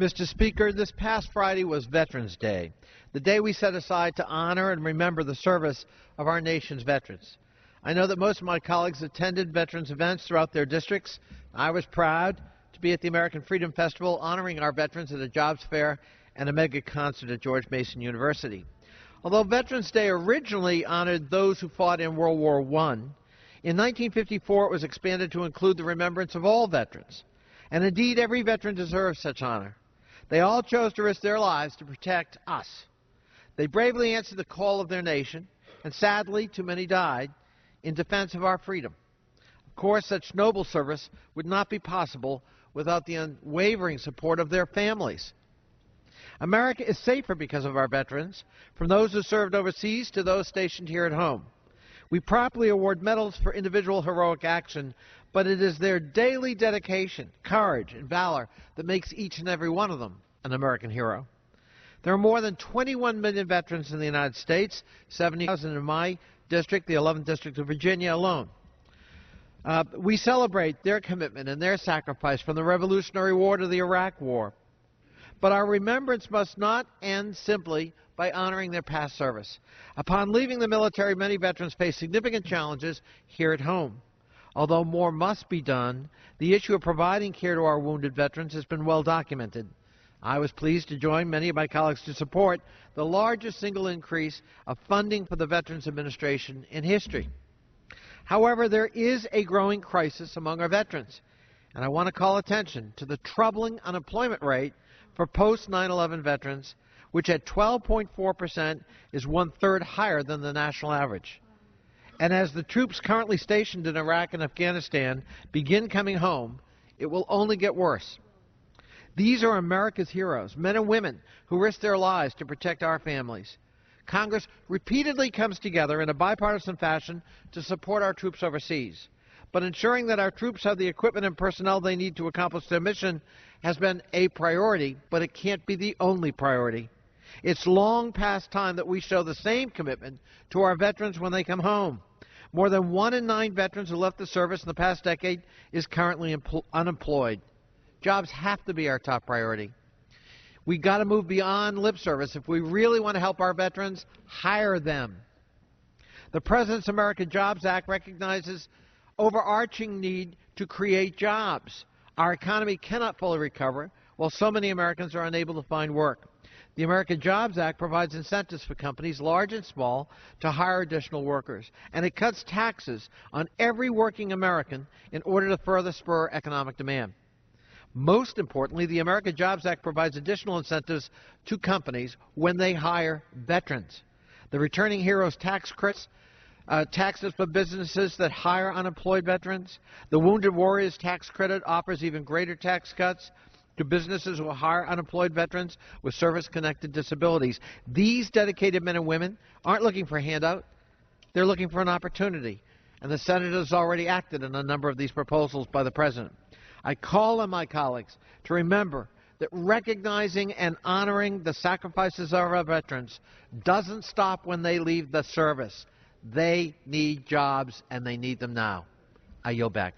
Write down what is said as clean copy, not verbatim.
Mr. Speaker, this past Friday was Veterans Day, the day we set aside to honor and remember the service of our nation's veterans. I know that most of my colleagues attended veterans events throughout their districts. I was proud to be at the American Freedom Festival honoring our veterans at a jobs fair and a mega concert at George Mason University. Although Veterans Day originally honored those who fought in World War I, in 1954 it was expanded to include the remembrance of all veterans. And indeed, every veteran deserves such honor. They all chose to risk their lives to protect us. They bravely answered the call of their nation, and sadly, too many died in defense of our freedom. Of course, such noble service would not be possible without the unwavering support of their families. America is safer because of our veterans, from those who served overseas to those stationed here at home. We properly award medals for individual heroic action, but it is their daily dedication, courage, and valor that makes each and every one of them an American hero. There are more than 21 million veterans in the United States, 70,000 in my district, the 11th District of Virginia alone. We celebrate their commitment and their sacrifice from the Revolutionary War to the Iraq War. But our remembrance must not end simply by honoring their past service. Upon leaving the military, many veterans face significant challenges here at home. Although more must be done, the issue of providing care to our wounded veterans has been well documented. I was pleased to join many of my colleagues to support the largest single increase of funding for the Veterans Administration in history. However, there is a growing crisis among our veterans, and I want to call attention to the troubling unemployment rate for post-9/11 veterans, which at 12.4% is one-third higher than the national average. And as the troops currently stationed in Iraq and Afghanistan begin coming home, it will only get worse. These are America's heroes, men and women who risk their lives to protect our families. Congress repeatedly comes together in a bipartisan fashion to support our troops overseas. But ensuring that our troops have the equipment and personnel they need to accomplish their mission has been a priority, but it can't be the only priority. It's long past time that we show the same commitment to our veterans when they come home. More than 1 in 9 veterans who left the service in the past decade is currently unemployed. Jobs have to be our top priority. We've got to move beyond lip service. If we really want to help our veterans, hire them. The President's American Jobs Act recognizes overarching need to create jobs. Our economy cannot fully recover while so many Americans are unable to find work. The American Jobs Act provides incentives for companies, large and small, to hire additional workers, and it cuts taxes on every working American in order to further spur economic demand. Most importantly, the American Jobs Act provides additional incentives to companies when they hire veterans. The Returning Heroes tax credits, taxes for businesses that hire unemployed veterans. The Wounded Warriors tax credit offers even greater tax cuts to businesses who hire unemployed veterans with service-connected disabilities. These dedicated men and women aren't looking for a handout. They're looking for an opportunity. And the Senate has already acted on a number of these proposals by the President. I call on my colleagues to remember that recognizing and honoring the sacrifices of our veterans doesn't stop when they leave the service. They need jobs, and they need them now. I yield back.